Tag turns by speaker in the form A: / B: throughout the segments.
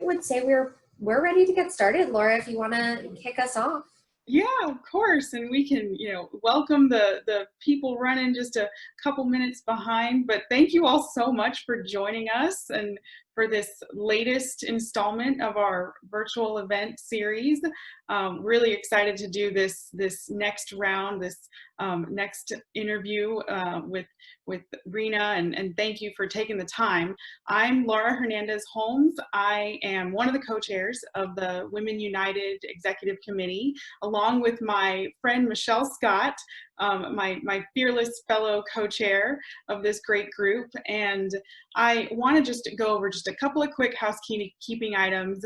A: would say we're ready to get started. Laura, if you want to kick us off.
B: Yeah, of course. And we can, welcome the people running just a couple minutes behind. But thank you all so much for joining us and for this latest installment of our virtual event series. Really excited to do this next round, this next interview with Rena, and thank you for taking the time. I'm Laura Hernandez-Holmes. I am one of the co-chairs of the Women United Executive Committee, along with my friend Michelle Scott, my fearless fellow co-chair of this great group. And I want to just go over just a couple of quick housekeeping items.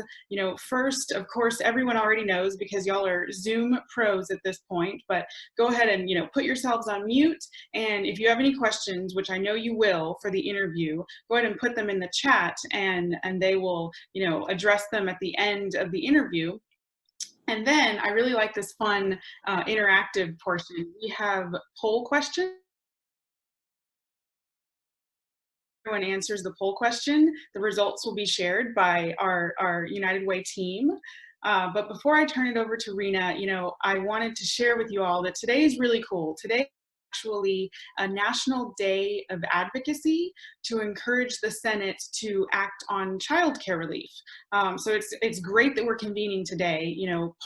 B: First, of course, everyone already knows because y'all are Zoom pros at this point, but go ahead and, put yourselves on mute. And if you have any questions, which I know you will for the interview, go ahead and put them in the chat and they will, address them at the end of the interview. And then I really like this fun interactive portion. We have poll questions. Everyone answers the poll question. The results will be shared by our United Way team. But before I turn it over to Rena, I wanted to share with you all that today is really cool. Today is actually a National Day of Advocacy to encourage the Senate to act on childcare relief. So it's great that we're convening today.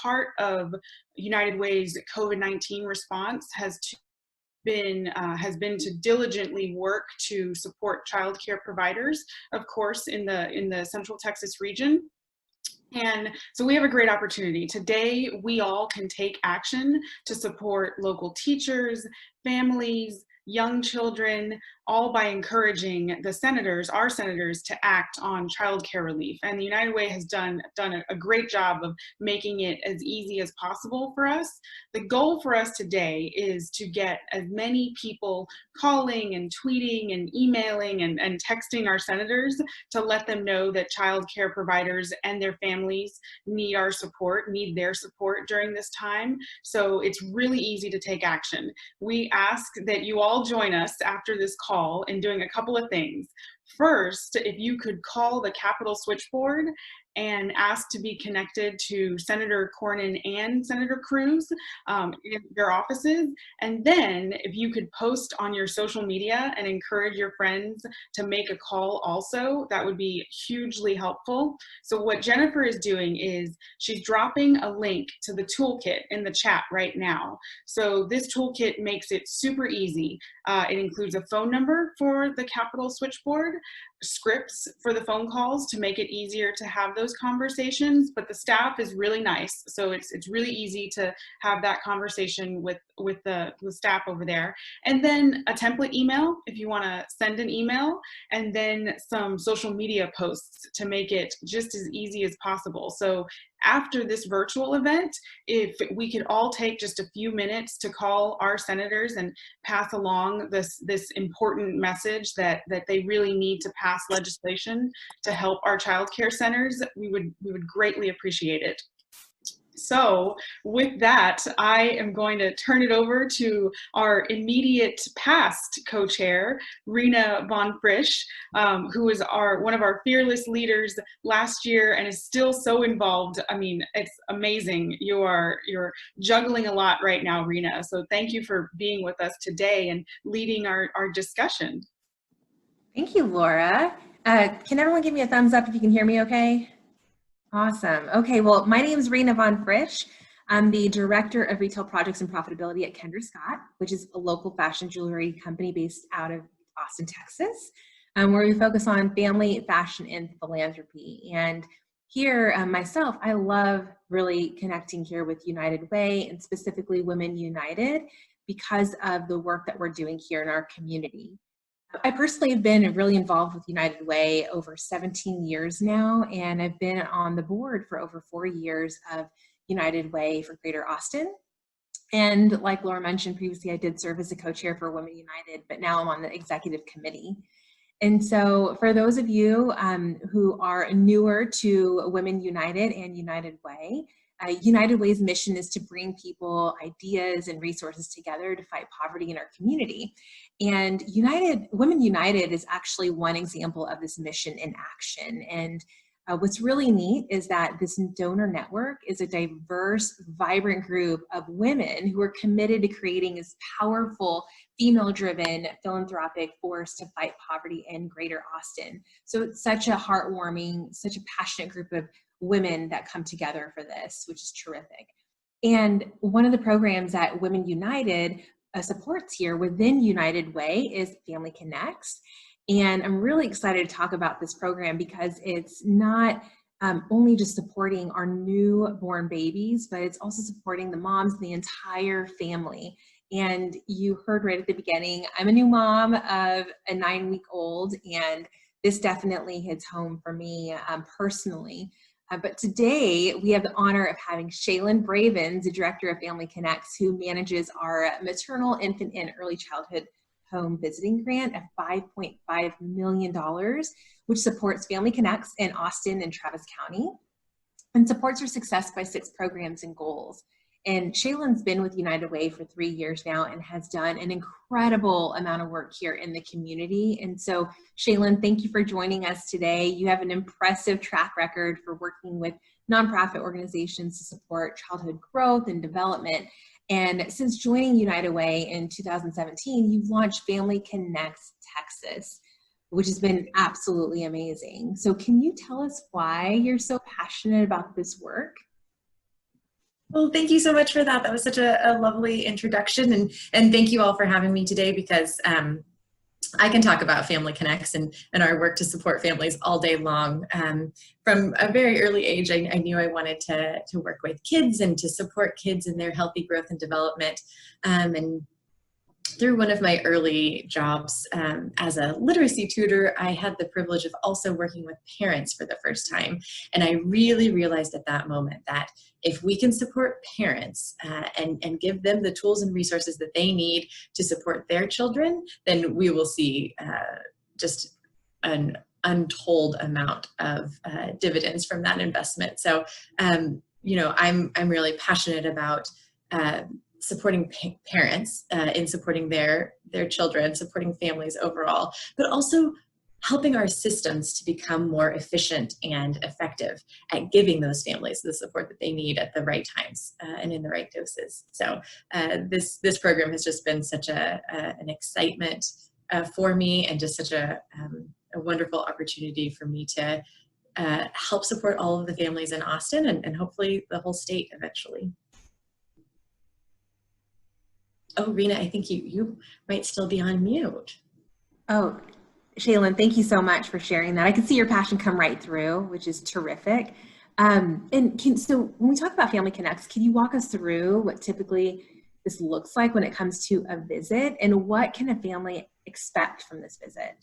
B: Part of United Way's COVID-19 response has been to diligently work to support childcare providers, of course, in the Central Texas region. And so we have a great opportunity. Today, we all can take action to support local teachers, families, young children, all by encouraging our senators, to act on childcare relief. And the United Way has done a great job of making it as easy as possible for us. The goal for us today is to get as many people calling and tweeting and emailing and texting our senators to let them know that childcare providers and their families need their support during this time. So it's really easy to take action. We ask that you all join us after this call in doing a couple of things. First, if you could call the Capitol switchboard and ask to be connected to Senator Cornyn and Senator Cruz in their offices. And then if you could post on your social media and encourage your friends to make a call also, that would be hugely helpful. So what Jennifer is doing is she's dropping a link to the toolkit in the chat right now. So this toolkit makes it super easy. It includes a phone number for the Capitol switchboard, scripts for the phone calls to make it easier to have those conversations, but the staff is really nice, so it's really easy to have that conversation with the staff over there. And then a template email if you want to send an email, and then some social media posts to make it just as easy as possible. So after this virtual event, if we could all take just a few minutes to call our senators and pass along this important message that they really need to pass legislation to help our child care centers, we would greatly appreciate it. So with that, I am going to turn it over to our immediate past co-chair, Rena Von Frisch, who is one of our fearless leaders last year and is still so involved. I mean, it's amazing. You're juggling a lot right now, Rena. So thank you for being with us today and leading our discussion.
C: Thank you, Laura. Can everyone give me a thumbs up if you can hear me okay? Awesome. Okay, well, my name is Rena Von Frisch. I'm the Director of Retail Projects and Profitability at Kendra Scott, which is a local fashion jewelry company based out of Austin, Texas, where we focus on family, fashion, and philanthropy. And here, myself, I love really connecting here with United Way and specifically Women United because of the work that we're doing here in our community. I personally have been really involved with United Way over 17 years now, and I've been on the board for over 4 years of United Way for Greater Austin. And like Laura mentioned previously, I did serve as a co-chair for Women United, but now I'm on the executive committee. And so for those of you who are newer to Women United and United Way, United Way's mission is to bring people, ideas, and resources together to fight poverty in our community. And Women United is actually one example of this mission in action. And What's really neat is that this donor network is a diverse, vibrant group of women who are committed to creating this powerful, female-driven philanthropic force to fight poverty in Greater Austin. So it's such a heartwarming, such a passionate group of women that come together for this, which is terrific. And one of the programs that Women United supports here within United Way is Family Connects. And I'm really excited to talk about this program because it's not only just supporting our newborn babies, but it's also supporting the moms, the entire family. And you heard right at the beginning, I'm a new mom of a 9-week-old, and this definitely hits home for me personally. But today we have the honor of having Shalyn Bravens, the Director of Family Connects, who manages our maternal, infant, and early childhood home visiting grant of $5.5 million, which supports Family Connects in Austin and Travis County and supports our Success by 6 programs and goals. And Shalyn's been with United Way for 3 years now and has done an incredible amount of work here in the community. And so, Shalyn, thank you for joining us today. You have an impressive track record for working with nonprofit organizations to support childhood growth and development. And since joining United Way in 2017, you've launched Family Connects Texas, which has been absolutely amazing. So can you tell us why you're so passionate about this work?
D: Well, thank you so much for that. That was such a lovely introduction. And thank you all for having me today, because I can talk about Family Connects and our work to support families all day long. From a very early age, I knew I wanted to work with kids and to support kids in their healthy growth and development. And through one of my early jobs as a literacy tutor, I had the privilege of also working with parents for the first time. And I really realized at that moment that if we can support parents and give them the tools and resources that they need to support their children, then we will see just an untold amount of dividends from that investment. So, you know, I'm really passionate about supporting parents in supporting their children, supporting families overall, but also helping our systems to become more efficient and effective at giving those families the support that they need at the right times and in the right doses. So this program has just been such an excitement for me, and just such a wonderful opportunity for me to help support all of the families in Austin and hopefully the whole state eventually. Oh, Rena, I think you might still be on mute.
C: Oh, Shalyn, thank you so much for sharing that. I can see your passion come right through, which is terrific. So when we talk about Family Connects, can you walk us through what typically this looks like when it comes to a visit, and what can a family expect from this visit?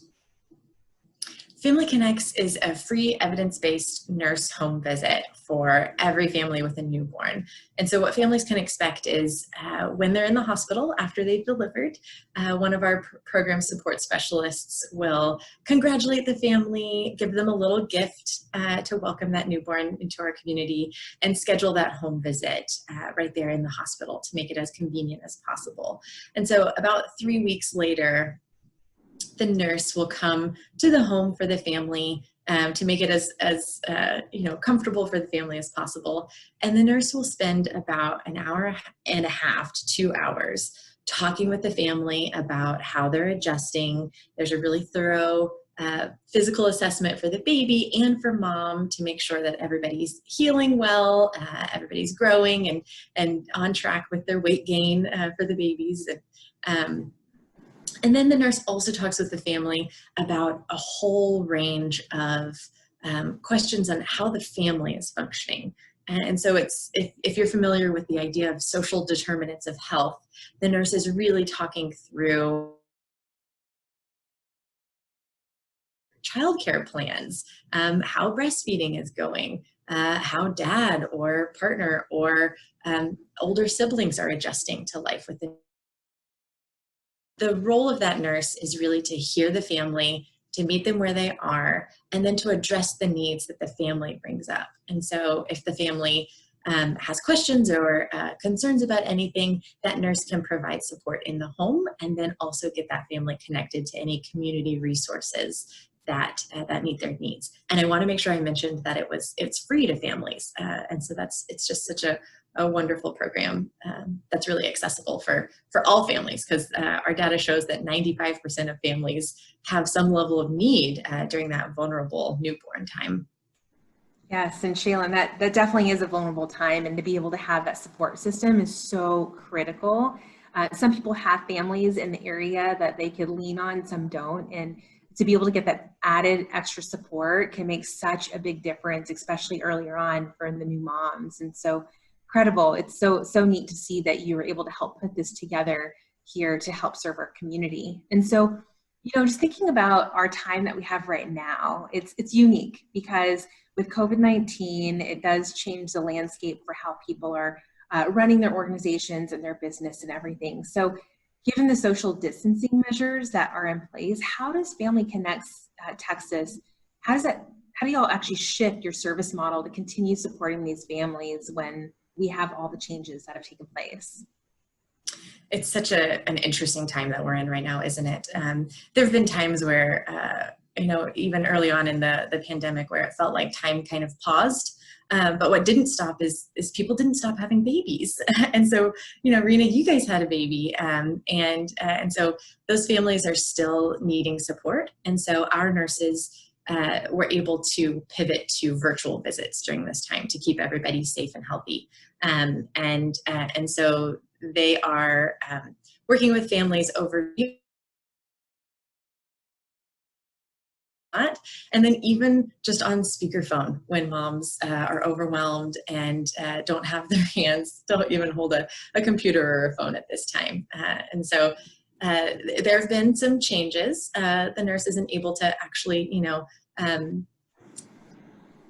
D: Family Connects is a free evidence-based nurse home visit for every family with a newborn. And so what families can expect is when they're in the hospital after they've delivered, one of our program support specialists will congratulate the family, give them a little gift to welcome that newborn into our community, and schedule that home visit right there in the hospital to make it as convenient as possible. And so about 3 weeks later, the nurse will come to the home for the family to make it as comfortable for the family as possible. And the nurse will spend about an hour and a half to 2 hours talking with the family about how they're adjusting. There's a really thorough physical assessment for the baby and for mom to make sure that everybody's healing well, everybody's growing and on track with their weight gain for the babies. And then the nurse also talks with the family about a whole range of questions on how the family is functioning. And so if you're familiar with the idea of social determinants of health, the nurse is really talking through childcare plans, how breastfeeding is going, how dad or partner or older siblings are adjusting to life with the role of that nurse is really to hear the family, to meet them where they are, and then to address the needs that the family brings up. And so if the family has questions or concerns about anything, that nurse can provide support in the home and then also get that family connected to any community resources that meet their needs. And I want to make sure I mentioned that it's free to families, and so it's just such a wonderful program that's really accessible for all families, because our data shows that 95% of families have some level of need during that vulnerable newborn time.
C: Yes, and Shalyn, that definitely is a vulnerable time, and to be able to have that support system is so critical. Some people have families in the area that they could lean on, some don't, and to be able to get that added extra support can make such a big difference, especially earlier on for the new moms. And so incredible. It's so neat to see that you were able to help put this together here to help serve our community. And so, just thinking about our time that we have right now, it's unique because with COVID-19, it does change the landscape for how people are running their organizations and their business and everything. So given the social distancing measures that are in place, how does Family Connects Texas, how do y'all actually shift your service model to continue supporting these families when we have all the changes that have taken place?
D: It's such an interesting time that we're in right now, isn't it? There have been times where, even early on in the pandemic, where it felt like time kind of paused. But what didn't stop is people didn't stop having babies. And so, Rena, you guys had a baby, and so those families are still needing support. And so our nurses were able to pivot to virtual visits during this time to keep everybody safe and healthy. And so they are working with families over and then even just on speakerphone when moms are overwhelmed and don't even hold a computer or a phone at this time. And so there have been some changes. The nurse isn't able to actually,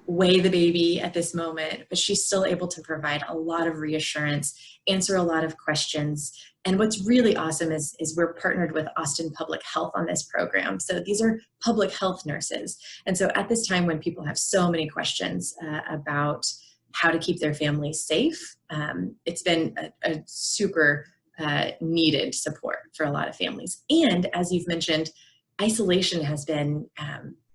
D: weigh the baby at this moment, but she's still able to provide a lot of reassurance, answer a lot of questions. And what's really awesome is we're partnered with Austin Public Health on this program. So these are public health nurses. And so at this time when people have so many questions about how to keep their families safe, it's been a super needed support for a lot of families. And as you've mentioned, isolation has been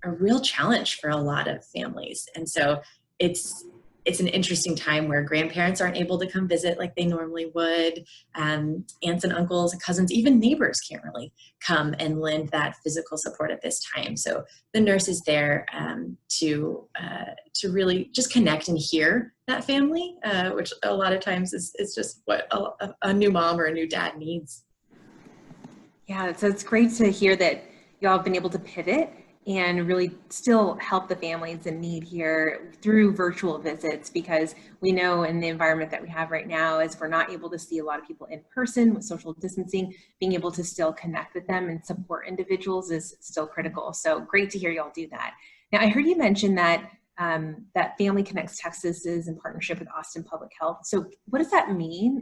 D: a real challenge for a lot of families. And so it's an interesting time where grandparents aren't able to come visit like they normally would. Aunts and uncles, cousins, even neighbors can't really come and lend that physical support at this time. So the nurse is there to really just connect and hear that family, which a lot of times is just what a new mom or a new dad needs.
C: Yeah, so it's great to hear that y'all have been able to pivot and really still help the families in need here through virtual visits, because we know in the environment that we have right now, as we're not able to see a lot of people in person with social distancing, being able to still connect with them and support individuals is still critical. So great to hear y'all do that. Now, I heard you mention that that Family Connects Texas is in partnership with Austin Public Health. So what does that mean?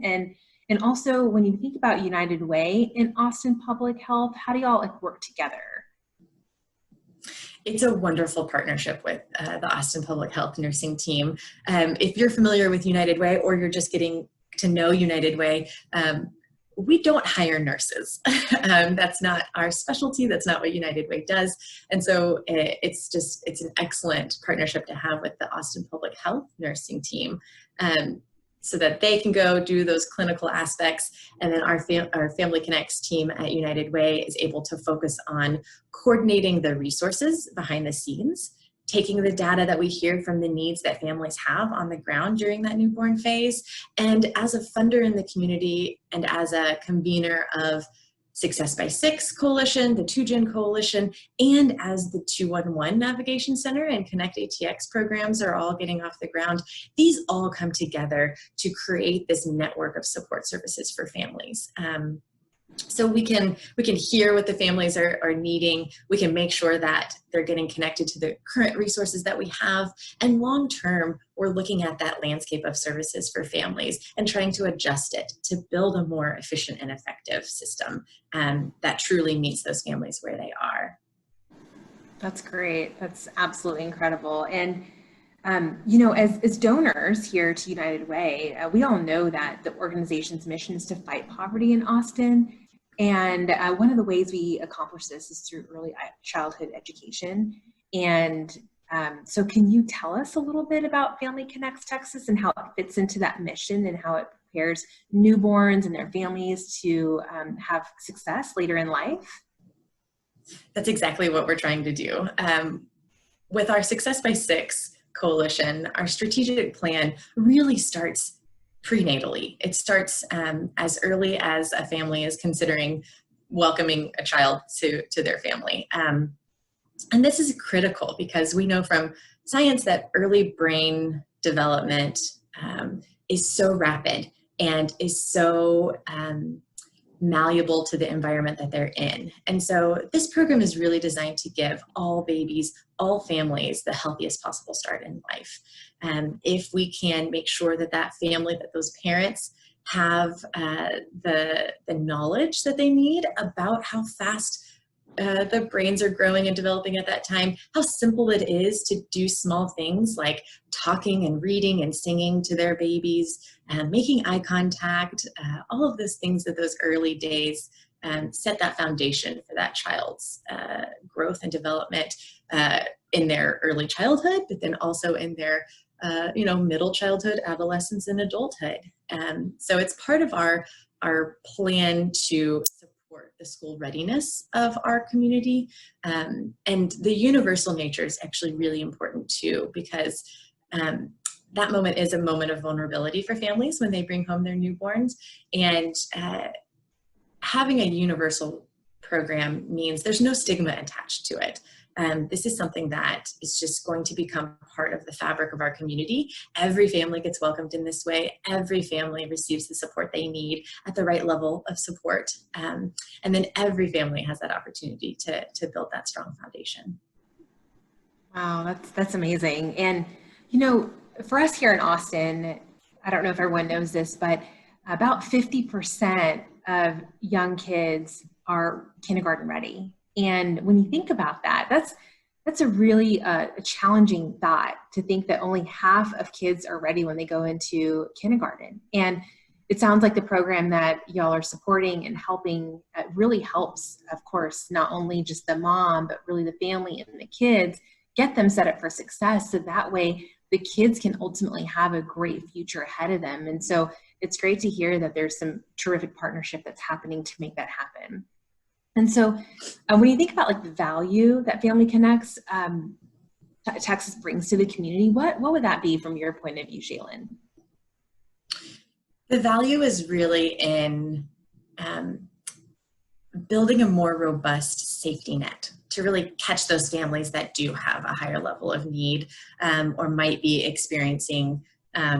C: And also, when you think about United Way and Austin Public Health, how do y'all work together?
D: It's a wonderful partnership with the Austin Public Health nursing team. If you're familiar with United Way or you're just getting to know United Way, we don't hire nurses. That's not our specialty. That's not what United Way does. And so it's an excellent partnership to have with the Austin Public Health nursing team. So that they can go do those clinical aspects, and then our Family Connects team at United Way is able to focus on coordinating the resources behind the scenes, taking the data that we hear from the needs that families have on the ground during that newborn phase, and as a funder in the community and as a convener of Success by 6 Coalition, the 2Gen Coalition, and as the 211 Navigation Center and Connect ATX programs are all getting off the ground, these all come together to create this network of support services for families. So we can hear what the families are needing. We can make sure that they're getting connected to the current resources that we have. And long term, we're looking at that landscape of services for families and trying to adjust it to build a more efficient and effective system that truly meets those families where they are.
C: That's great. That's absolutely incredible. And as donors here to United Way, we all know that the organization's mission is to fight poverty in Austin. And one of the ways we accomplish this is through early childhood education. And so can you tell us a little bit about Family Connects Texas and how it fits into that mission and how it prepares newborns and their families to have success later in life?
D: That's exactly what we're trying to do. With our Success by 6 coalition, our strategic plan really starts prenatally. It starts as early as a family is considering welcoming a child to their family. And this is critical because we know from science that early brain development is so rapid and is so malleable to the environment that they're in. And so this program is really designed to give all babies, all families, the healthiest possible start in life. If we can make sure that that family, that those parents have the knowledge that they need about how fast the brains are growing and developing at that time, how simple it is to do small things like talking and reading and singing to their babies, making eye contact, all of those things at those early days set that foundation for that child's growth and development in their early childhood, but then also in their middle childhood, adolescence, and adulthood. So it's part of our plan to support the school readiness of our community. And the universal nature is actually really important too, because that moment is a moment of vulnerability for families when they bring home their newborns. And having a universal program means there's no stigma attached to it. This is something that is just going to become part of the fabric of our community. Every family gets welcomed in this way. Every family receives the support they need at the right level of support. And then every family has that opportunity to build that strong foundation.
C: Wow, that's amazing. And, for us here in Austin, I don't know if everyone knows this, but about 50% of young kids are kindergarten ready. And when you think about that, that's a really a challenging thought to think that only half of kids are ready when they go into kindergarten. And it sounds like the program that y'all are supporting and helping really helps, of course, not only just the mom, but really the family and the kids, get them set up for success. So that way the kids can ultimately have a great future ahead of them. And so it's great to hear that there's some terrific partnership that's happening to make that happen. And so when you think about like the value that Family Connects Texas brings to the community, what would that be from your point of view, Shalyn?
D: The value is really in building a more robust safety net to really catch those families that do have a higher level of need or might be experiencing a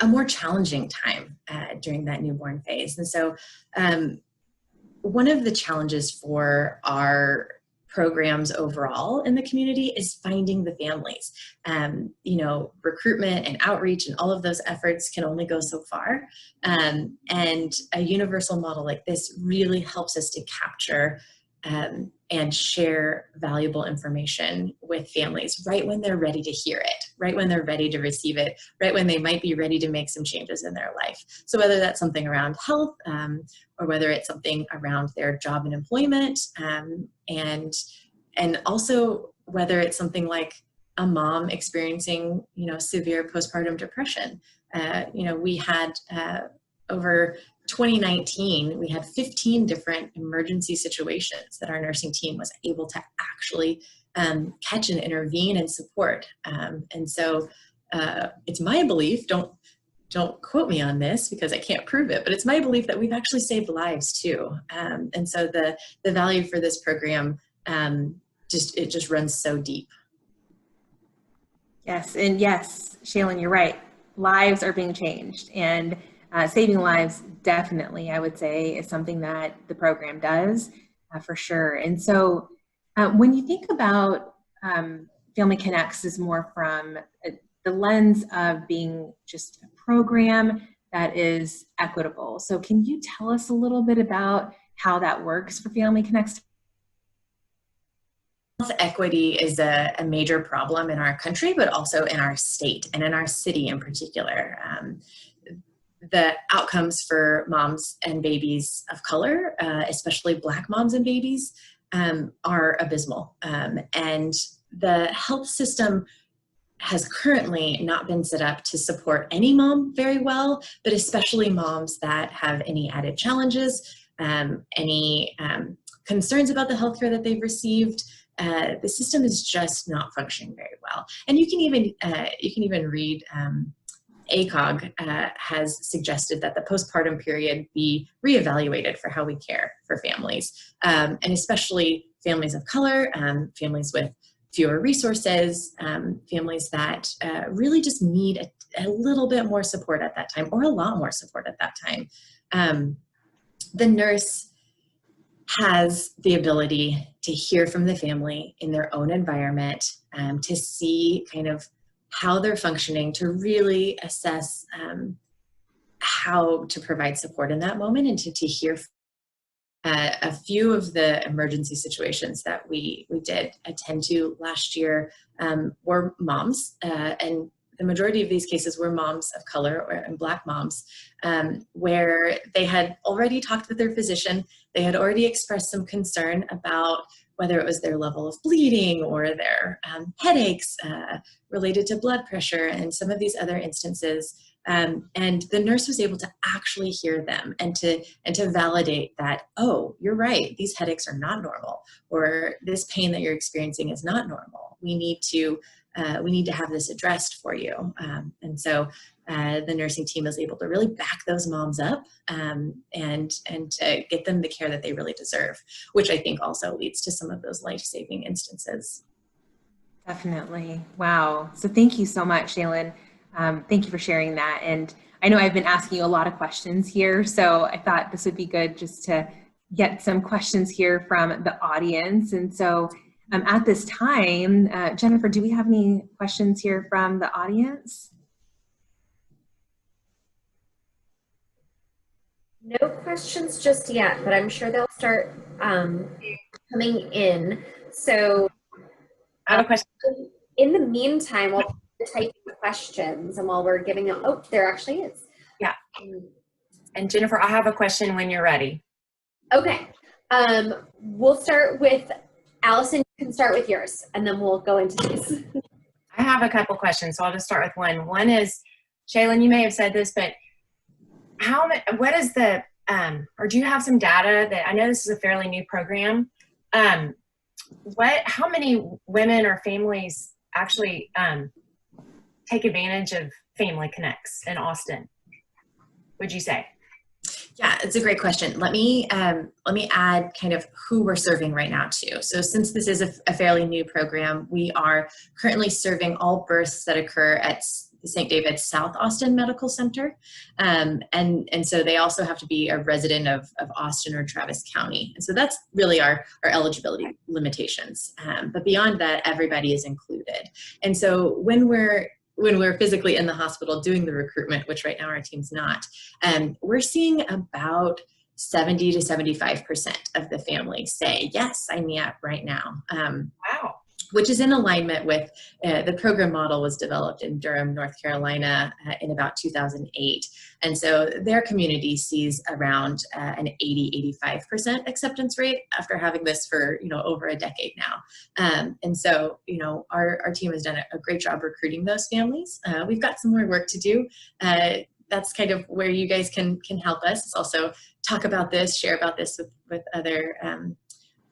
D: more challenging time during that newborn phase. And so one of the challenges for our programs overall in the community is finding the families. Recruitment and outreach and all of those efforts can only go so far. And a universal model like this really helps us to capture and share valuable information with families right when they're ready to hear it, right when they're ready to receive it, right when they might be ready to make some changes in their life. So whether that's something around health or whether it's something around their job and employment, and also whether it's something like a mom experiencing, severe postpartum depression. We had over 2019, we had 15 different emergency situations that our nursing team was able to actually catch and intervene and support. And so it's my belief, don't quote me on this because I can't prove it, but it's my belief that we've actually saved lives too. And so the value for this program, it just runs so deep.
C: Yes, and yes, Shalyn, you're right. Lives are being changed, and saving lives definitely, I would say, is something that the program does for sure. And so when you think about Family Connects is more from the lens of being just a program that is equitable. So can you tell us a little bit about how that works for Family Connects?
D: Health equity is a major problem in our country, but also in our state and in our city in particular. the outcomes for moms and babies of color, especially Black moms and babies, are abysmal. And the health system has currently not been set up to support any mom very well, but especially moms that have any added challenges, any concerns about the healthcare that they've received. The system is just not functioning very well. And you can even read ACOG has suggested that the postpartum period be reevaluated for how we care for families, and especially families of color, families with fewer resources, families that really just need a little bit more support at that time, or a lot more support at that time. The nurse has the ability to hear from the family in their own environment, to see kind of how they're functioning, to really assess how to provide support in that moment, and to hear. A few of the emergency situations that we did attend to last year were moms, and the majority of these cases were moms of color and Black moms, where they had already talked with their physician. They had already expressed some concern about whether it was their level of bleeding or their headaches related to blood pressure and some of these other instances. And the nurse was able to actually hear them and to validate that, oh, you're right, these headaches are not normal, or this pain that you're experiencing is not normal. We need to have this addressed for you. And so the nursing team is able to really back those moms up, and to get them the care that they really deserve, which I think also leads to some of those life-saving instances.
C: Definitely. Wow. So thank you so much, Shalyn. Thank you for sharing that. And I know I've been asking you a lot of questions here, so I thought this would be good just to get some questions here from the audience. And so at this time, Jennifer, do we have any questions here from the audience?
A: No questions just yet, but I'm sure they'll start coming in. So
E: I have a question.
A: In the meantime, we'll type the questions, and while we're giving them, oh, there actually is.
E: Yeah. And Jennifer, I have a question when you're ready.
A: Okay. We'll start with Allison. You can start with yours, and then we'll go into these.
E: I have a couple questions, so I'll just start with one. One is, Shalyn, you may have said this, but what is the, or do you have some data that, I know this is a fairly new program, how many women or families actually take advantage of Family Connects in Austin, would you say?
D: Yeah, it's a great question. Let me add kind of who we're serving right now too. So since this is a fairly new program, we are currently serving all births that occur at the St. David's South Austin Medical Center. And so they also have to be a resident of Austin or Travis County. And so that's really our eligibility limitations. But beyond that, everybody is included. And so when we're physically in the hospital doing the recruitment, which right now our team's not, we're seeing about 70 to 75% of the family say, yes, sign me up right now.
E: Wow.
D: Which is in alignment with the program model was developed in Durham, North Carolina in about 2008. And so their community sees around an 80-85% acceptance rate after having this for, over a decade now. And so, our team has done a great job recruiting those families. We've got some more work to do. That's kind of where you guys can help us. It's also talk about this, share about this with other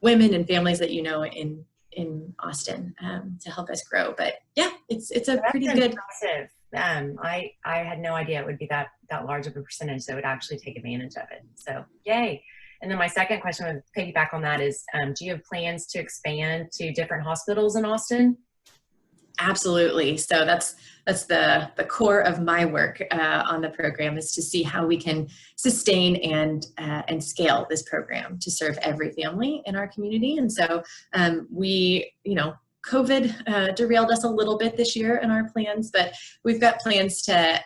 D: women and families that in Austin to help us grow. But yeah, it's a pretty good.
E: Impressive. I had no idea it would be that large of a percentage that would actually take advantage of it. So yay. And then my second question would piggyback on that is, do you have plans to expand to different hospitals in Austin?
D: Absolutely. So that's the core of my work on the program, is to see how we can sustain and scale this program to serve every family in our community. And so COVID derailed us a little bit this year in our plans, but we've got plans to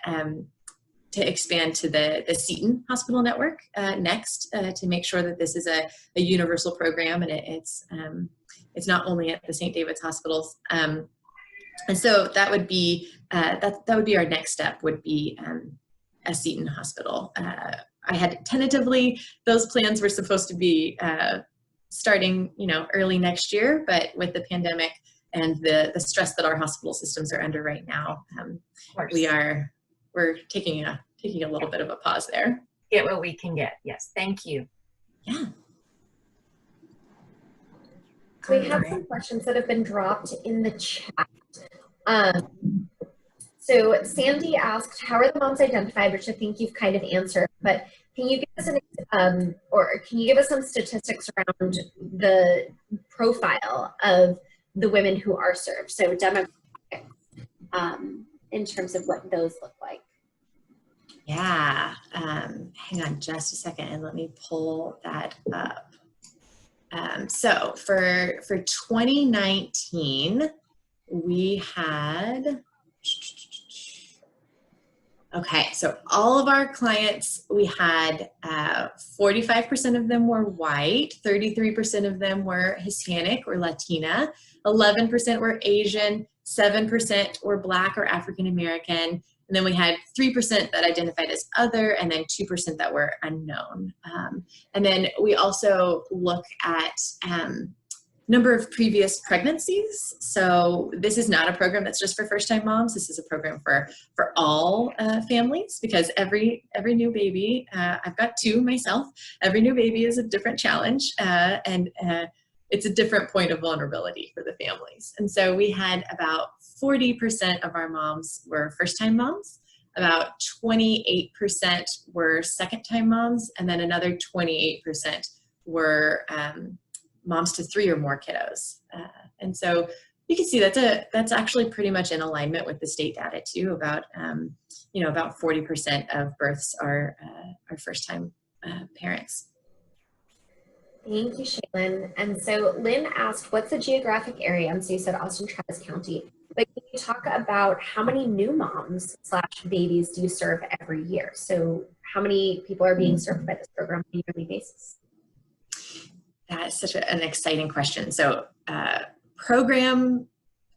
D: expand to the Seton Hospital Network next, to make sure that this is a universal program, and it's not only at the St. David's hospitals. And so that would be our next step, would be Seton Hospital. I had tentatively, those plans were supposed to be starting, early next year, but with the pandemic and the stress that our hospital systems are under right now, we're taking a little bit of a pause there.
E: Get what we can get. Yes, thank you.
D: Yeah.
A: So we have some questions that have been dropped in the chat. So Sandy asked, how are the moms identified, which I think you've kind of answered, but can you give us some statistics around the profile of the women who are served? So demographics, in terms of what those look like.
D: Yeah, hang on just a second and let me pull that up. So for 2019, we had, okay, so all of our clients, we had 45% of them were white, 33% of them were Hispanic or Latina, 11% were Asian, 7% were Black or African American, and then we had 3% that identified as other, and then 2% that were unknown. And then we also look at number of previous pregnancies. So this is not a program that's just for first-time moms. This is a program for all families, because every new baby, I've got 2 myself, every new baby is a different challenge, and it's a different point of vulnerability for the families. And so we had about 40% of our moms were first-time moms, about 28% were second-time moms, and then another 28% were moms to 3 or more kiddos. And so you can see that's actually pretty much in alignment with the state data too. About about 40% of births are first-time parents.
A: Thank you, Shalyn. And so Lynn asked, what's the geographic area? And so you said Austin Travis County. But can you talk about how many new moms / babies do you serve every year? So how many people are being served by this program on a yearly basis?
D: That's such an exciting question. So program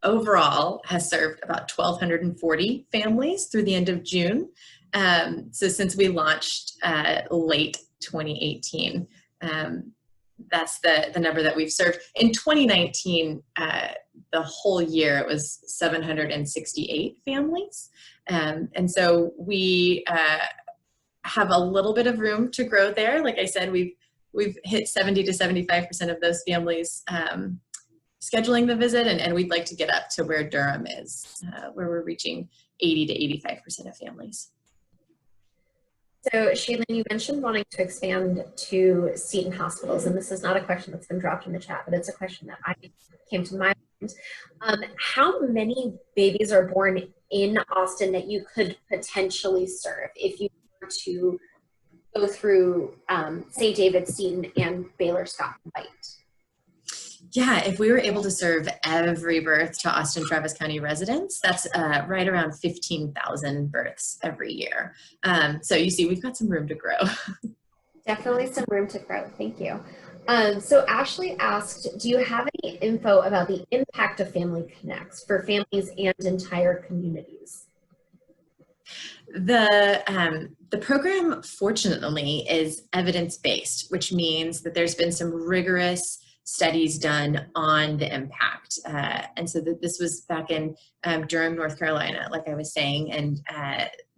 D: overall has served about 1,240 families through the end of June. So since we launched late 2018, that's the number that we've served. In 2019, the whole year, it was 768 families. And so we have a little bit of room to grow there. Like I said, we've hit 70 to 75% of those families scheduling the visit, and we'd like to get up to where Durham is, where we're reaching 80 to 85% of families.
A: So Shalyn, you mentioned wanting to expand to Seton hospitals, and this is not a question that's been dropped in the chat, but it's a question that came to my mind. How many babies are born in Austin that you could potentially serve if you were to go through St. David's, Seton, and Baylor Scott and White?
D: Yeah, if we were able to serve every birth to Austin Travis County residents, that's right around 15,000 births every year. So you see, we've got some room to grow.
A: Definitely some room to grow. Thank you. So Ashley asked, do you have any info about the impact of Family Connects for families and entire communities?
D: The program, fortunately, is evidence-based, which means that there's been some rigorous studies done on the impact. And so this was back in Durham, North Carolina, like I was saying, and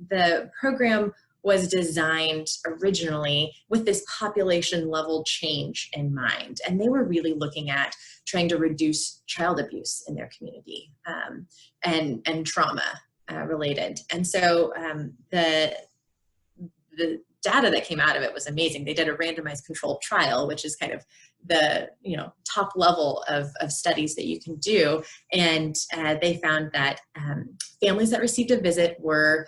D: the program was designed originally with this population level change in mind. And they were really looking at trying to reduce child abuse in their community and trauma related. And so the data that came out of it was amazing. They did a randomized controlled trial, which is kind of the top level of studies that you can do. And they found that families that received a visit were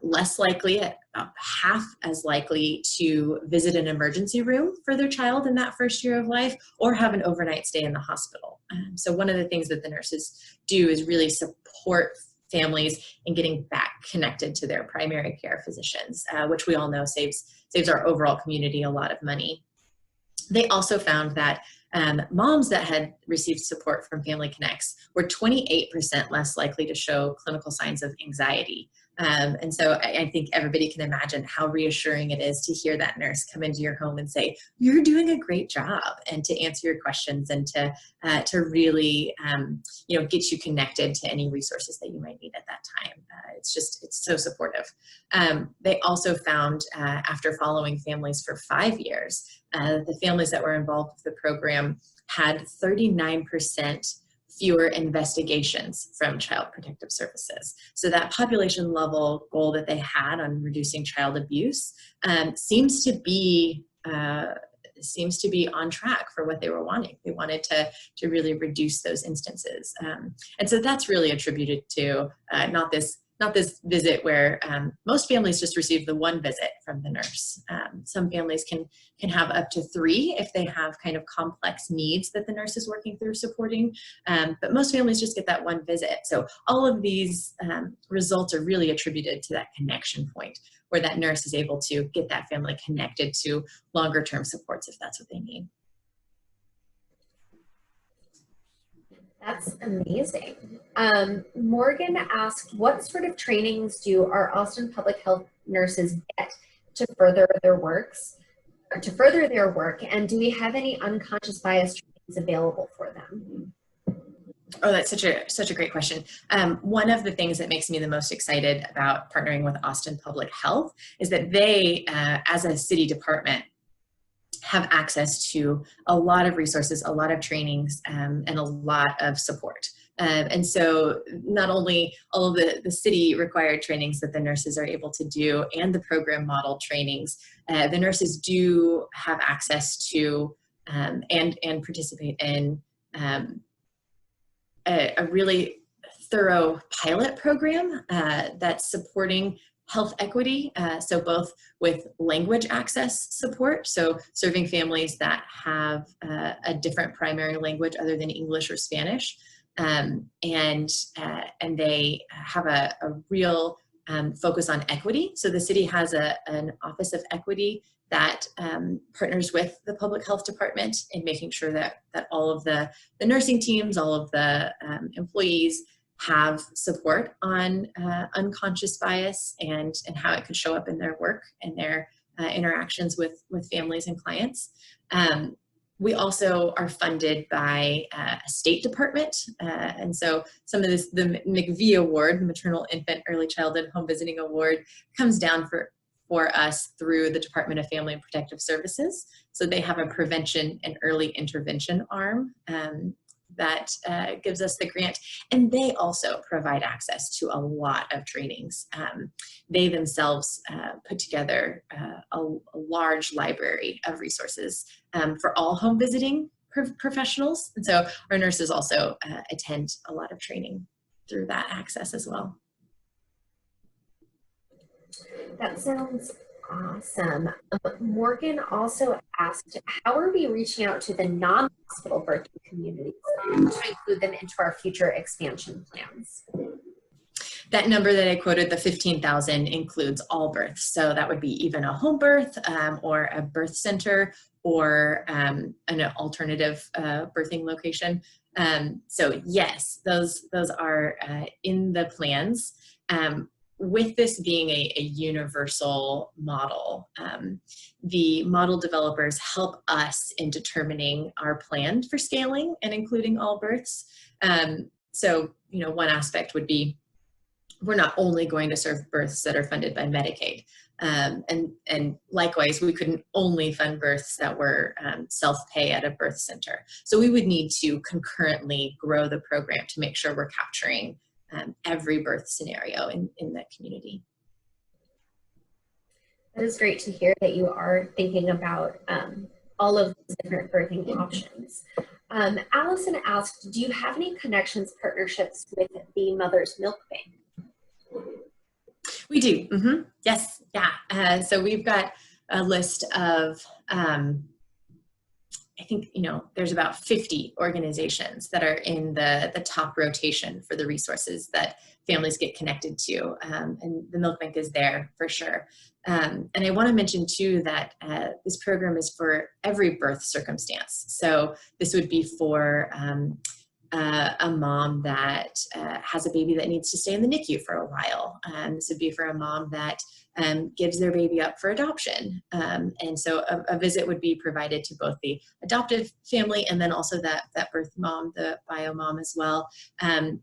D: less likely, about half as likely, to visit an emergency room for their child in that first year of life or have an overnight stay in the hospital. So one of the things that the nurses do is really support families in getting back connected to their primary care physicians, which we all know saves our overall community a lot of money. They also found that moms that had received support from Family Connects were 28% less likely to show clinical signs of anxiety And so I think everybody can imagine how reassuring it is to hear that nurse come into your home and say, you're doing a great job, and to answer your questions and to really, get you connected to any resources that you might need at that time. It's so supportive. They also found, after following families for 5 years, the families that were involved with the program had 39% fewer investigations from Child Protective Services. So that population level goal that they had on reducing child abuse seems to be on track for what they were wanting. They wanted to really reduce those instances. And so that's really attributed to not this visit where most families just receive the one visit from the nurse. Some families can have up to 3 if they have kind of complex needs that the nurse is working through supporting, but most families just get that one visit. So all of these results are really attributed to that connection point where that nurse is able to get that family connected to longer term supports if that's what they need.
A: That's amazing. Morgan asked, what sort of trainings do our Austin public health nurses get to further their work? And do we have any unconscious bias trainings available for them?
D: Oh, that's such a great question. One of the things that makes me the most excited about partnering with Austin Public Health is that they, as a city department, have access to a lot of resources, a lot of trainings, and a lot of support. And so not only all of the city required trainings that the nurses are able to do and the program model trainings, the nurses do have access to and participate in a really thorough pilot program that's supporting health equity, so both with language access support, so serving families that have a different primary language other than English or Spanish, and they have a real focus on equity. So the city has an Office of Equity that partners with the Public Health Department in making sure that all of the nursing teams, all of the employees have support on unconscious bias and how it could show up in their work and their interactions with families and clients. We also are funded by a state department. And so some of this, the McVie Award, Maternal Infant Early Childhood Home Visiting Award, comes down for us through the Department of Family and Protective Services. So they have a prevention and early intervention arm that gives us the grant, and they also provide access to a lot of trainings. They themselves put together a large library of resources for all home visiting professionals, and so our nurses also attend a lot of training through that access as well.
A: That sounds awesome. Morgan also asked, how are we reaching out to the non-hospital birthing communities to include them into our future expansion plans?
D: That number that I quoted, the 15,000, includes all births. So that would be even a home birth or a birth center or an alternative birthing location. So yes, those are in the plans. With this being a universal model, the model developers help us in determining our plan for scaling and including all births. So, one aspect would be, we're not only going to serve births that are funded by Medicaid. And likewise, we couldn't only fund births that were self-pay at a birth center. So we would need to concurrently grow the program to make sure we're capturing every birth scenario in the community.
A: That is great to hear that you are thinking about all of these different birthing options. Allison asked, do you have any connections, partnerships with the Mother's Milk Bank?
D: We do. Mm-hmm. Yes. Yeah. So we've got a list of, I think, there's about 50 organizations that are in the top rotation for the resources that families get connected to. And the Milk Bank is there for sure. And I want to mention too that this program is for every birth circumstance. So this would be for a mom that has a baby that needs to stay in the NICU for a while. This would be for a mom that gives their baby up for adoption. And so a visit would be provided to both the adoptive family and then also that birth mom, the bio mom as well, and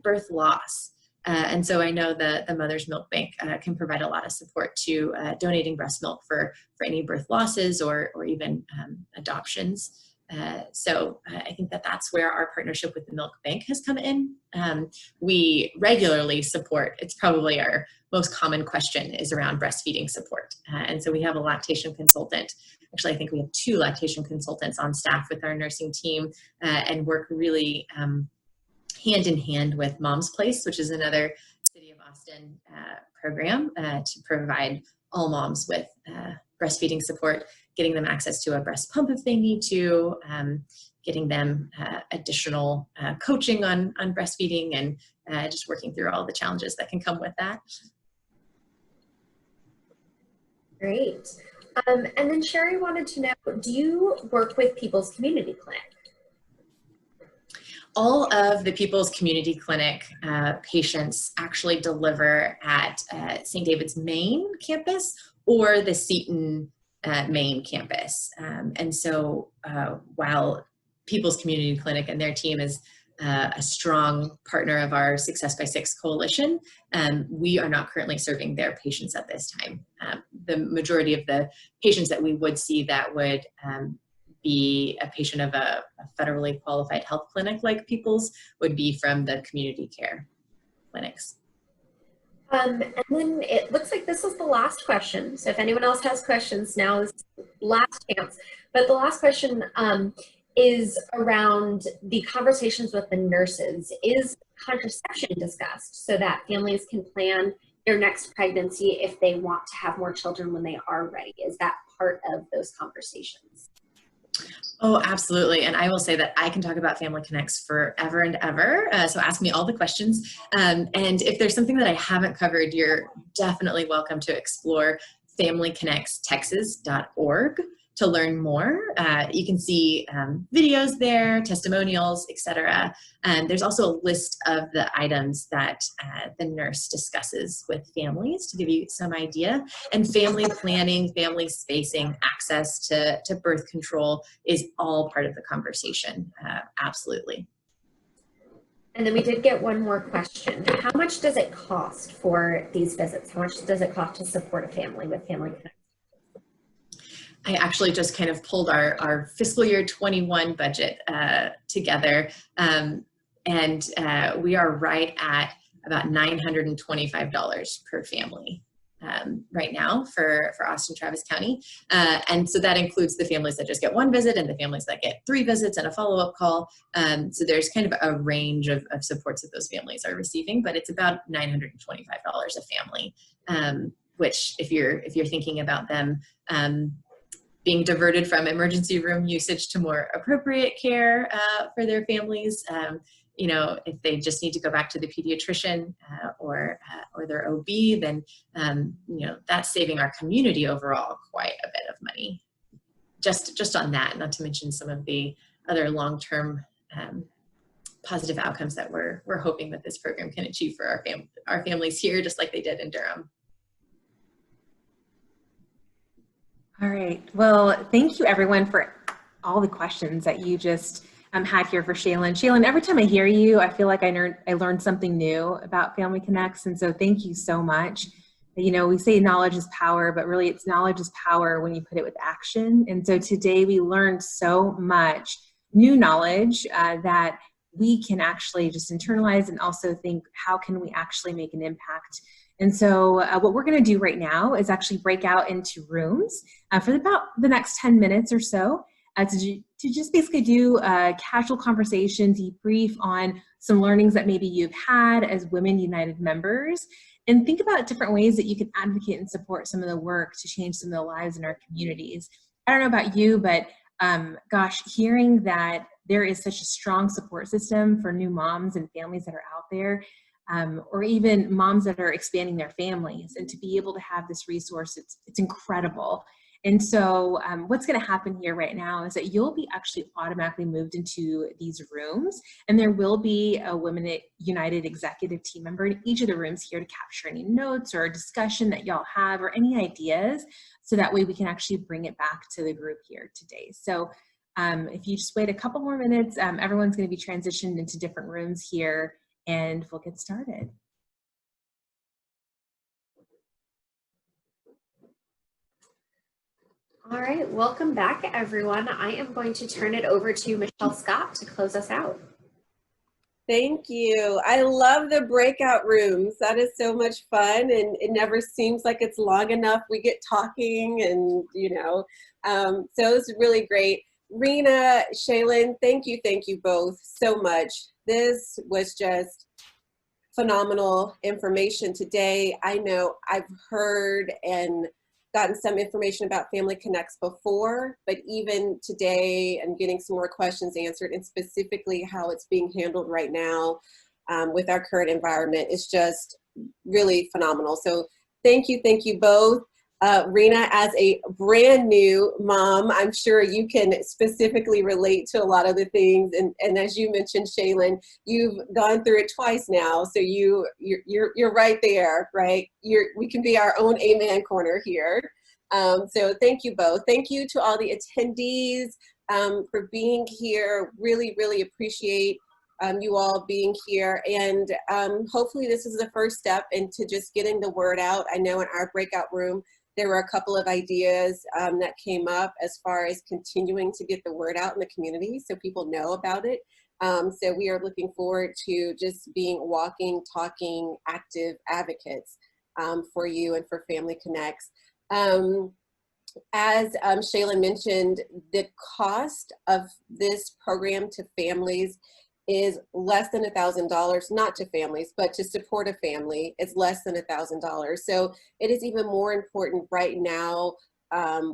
D: birth loss. And so I know that the Mother's Milk Bank can provide a lot of support to donating breast milk for any birth losses or even adoptions. So I think that that's where our partnership with the Milk Bank has come in. We regularly support, it's probably our most common question is around breastfeeding support. And so we have a lactation consultant. Actually, I think we have 2 lactation consultants on staff with our nursing team and work really hand in hand with Mom's Place, which is another City of Austin program to provide all moms with breastfeeding support, getting them access to a breast pump if they need to, getting them additional coaching on breastfeeding and just working through all the challenges that can come with that.
A: Great. And then Sherry wanted to know, do you work with People's Community Clinic?
D: All of the People's Community Clinic patients actually deliver at St. David's main campus or the Seton main campus. And so while People's Community Clinic and their team is a strong partner of our Success by 6 coalition, we are not currently serving their patients at this time. The majority of the patients that we would see that would be a patient of a federally qualified health clinic like People's would be from the community care clinics.
A: And then it looks like this is the last question. So if anyone else has questions, now is last chance. But the last question is around the conversations with the nurses. Is contraception discussed so that families can plan their next pregnancy if they want to have more children when they are ready? Is that part of those conversations?
D: Oh, absolutely. And I will say that I can talk about Family Connects forever and ever. So ask me all the questions. And if there's something that I haven't covered, you're definitely welcome to explore familyconnectstexas.org to learn more. You can see videos there, testimonials, etc. And there's also a list of the items that the nurse discusses with families to give you some idea. And family planning, family spacing, access to birth control is all part of the conversation. Absolutely.
A: And then we did get one more question. How much does it cost for these visits? How much does it cost to support a family with Family Connect?
D: I actually just kind of pulled our fiscal year 21 budget together, and we are right at about $925 per family right now for Austin Travis County. And so that includes the families that just get 1 visit and the families that get 3 visits and a follow-up call. So there's kind of a range of supports that those families are receiving, but it's about $925 a family, which if you're thinking about them being diverted from emergency room usage to more appropriate care for their families. You know, if they just need to go back to the pediatrician or their OB, then, you know, that's saving our community overall quite a bit of money. Just on that, not to mention some of the other long-term positive outcomes that we're hoping that this program can achieve for our families here, just like they did in Durham.
C: All right. Well, thank you everyone for all the questions that you just had here for Shalyn. Shalyn, every time I hear you, I feel like I learned something new about Family Connects. And so thank you so much. You know, we say knowledge is power, but really it's knowledge is power when you put it with action. And so today we learned so much new knowledge that we can actually just internalize and also think, how can we actually make an impact? And so what we're going to do right now is actually break out into rooms for about the next 10 minutes or so to just basically do a casual conversation, debrief on some learnings that maybe you've had as Women United members, and think about different ways that you can advocate and support some of the work to change some of the lives in our communities. I don't know about you, but gosh, hearing that there is such a strong support system for new moms and families that are out there, or even moms that are expanding their families, and to be able to have this resource, it's incredible. And so what's going to happen here right now is that you'll be actually automatically moved into these rooms, and there will be a Women United executive team member in each of the rooms here to capture any notes or discussion that y'all have or any ideas, so that way we can actually bring it back to the group here today. So if you just wait a couple more minutes, everyone's going to be transitioned into different rooms here, and we'll get started.
A: All right, welcome back, everyone. I am going to turn it over to Michelle Scott to close us out.
F: Thank you. I love the breakout rooms. That is so much fun, and it never seems like it's long enough. We get talking, and so it's really great. Rena, Shalyn, thank you both so much. This was just phenomenal information today. I know I've heard and gotten some information about Family Connects before, but even today I'm getting some more questions answered, and specifically how it's being handled right now with our current environment is just really phenomenal. So thank you both. Rena, as a brand new mom, I'm sure you can specifically relate to a lot of the things. And as you mentioned, Shalyn, you've gone through it twice now, so you're right there, right? We can be our own amen corner here. So thank you both. Thank you to all the attendees for being here. Really, really appreciate you all being here. And hopefully this is the first step into just getting the word out. I know in our breakout room, there were a couple of ideas that came up as far as continuing to get the word out in the community so people know about it. So we are looking forward to just being walking, talking, active advocates for you and for Family Connects. As Shalyn mentioned, the cost of this program to families is less than $1,000, not to families, but to support a family is less than $1,000. So it is even more important right now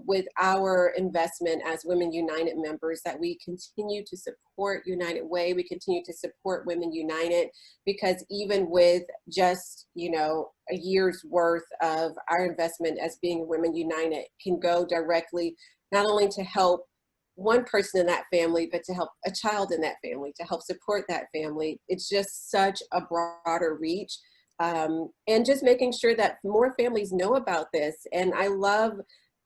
F: with our investment as Women United members that we continue to support United Way, we continue to support Women United, because even with just, a year's worth of our investment as being Women United can go directly not only to help one person in that family, but to help a child in that family, to help support that family. It's just such a broader reach. And just making sure that more families know about this. And I love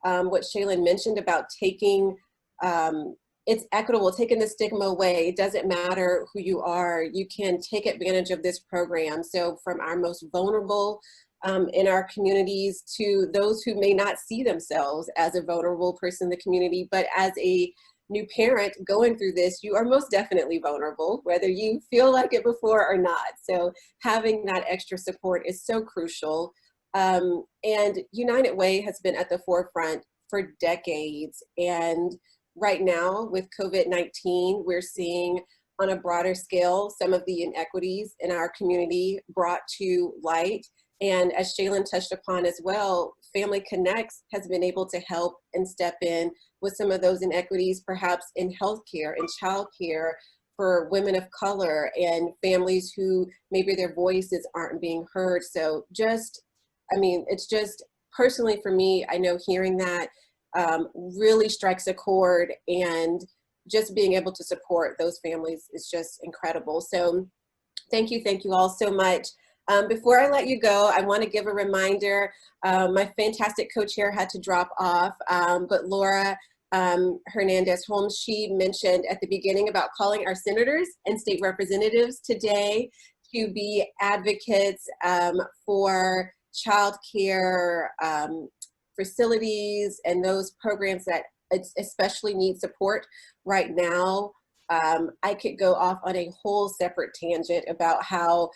F: what Shalyn mentioned about taking, it's equitable, taking the stigma away. It doesn't matter who you are, you can take advantage of this program. So from our most vulnerable in our communities to those who may not see themselves as a vulnerable person in the community, but as a new parent going through this, you are most definitely vulnerable, whether you feel like it before or not. So having that extra support is so crucial. And United Way has been at the forefront for decades. And right now with COVID-19, we're seeing on a broader scale some of the inequities in our community brought to light. And as Shalyn touched upon as well, Family Connects has been able to help and step in with some of those inequities, perhaps in healthcare and childcare for women of color and families who maybe their voices aren't being heard. So it's just personally for me, I know hearing that really strikes a chord, and just being able to support those families is just incredible. So thank you all so much. Before I let you go, I want to give a reminder. My fantastic co-chair had to drop off, but Laura Hernandez-Holmes, she mentioned at the beginning about calling our senators and state representatives today to be advocates for childcare facilities and those programs that especially need support right now. I could go off on a whole separate tangent about how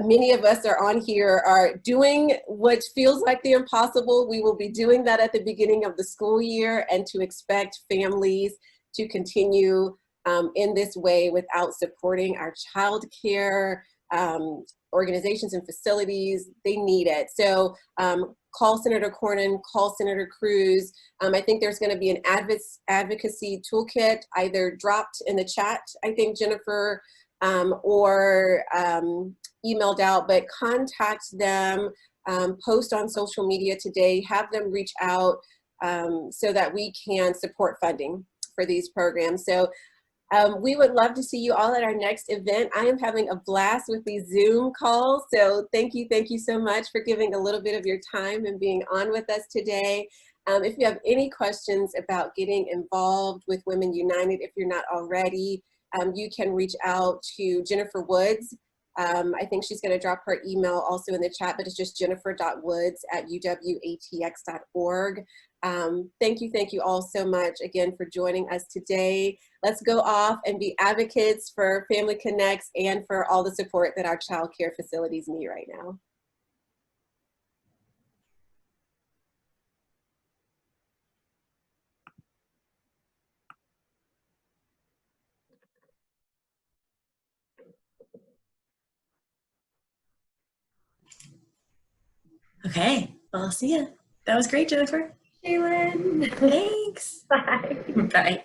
F: many of us are on here are doing what feels like the impossible. We will be doing that at the beginning of the school year, and to expect families to continue in this way without supporting our child care organizations and facilities, they need it. So call Senator Cornyn, call Senator Cruz. I think there's going to be an advocacy toolkit either dropped in the chat, I think Jennifer, or emailed out, but contact them, post on social media today, have them reach out. so that we can support funding for these programs. So we would love to see you all at our next event. I am having a blast with these Zoom calls. So thank you so much for giving a little bit of your time and being on with us today. If you have any questions about getting involved with Women United, if you're not already, you can reach out to Jennifer Woods. I think she's going to drop her email also in the chat, but it's just jennifer.woods@uwatx.org. Thank you all so much again for joining us today. Let's go off and be advocates for Family Connects and for all the support that our child care facilities need right now.
D: Okay, well, I'll see ya. That was great, Jennifer.
A: Shalyn.
D: Thanks.
A: Bye.
D: Bye.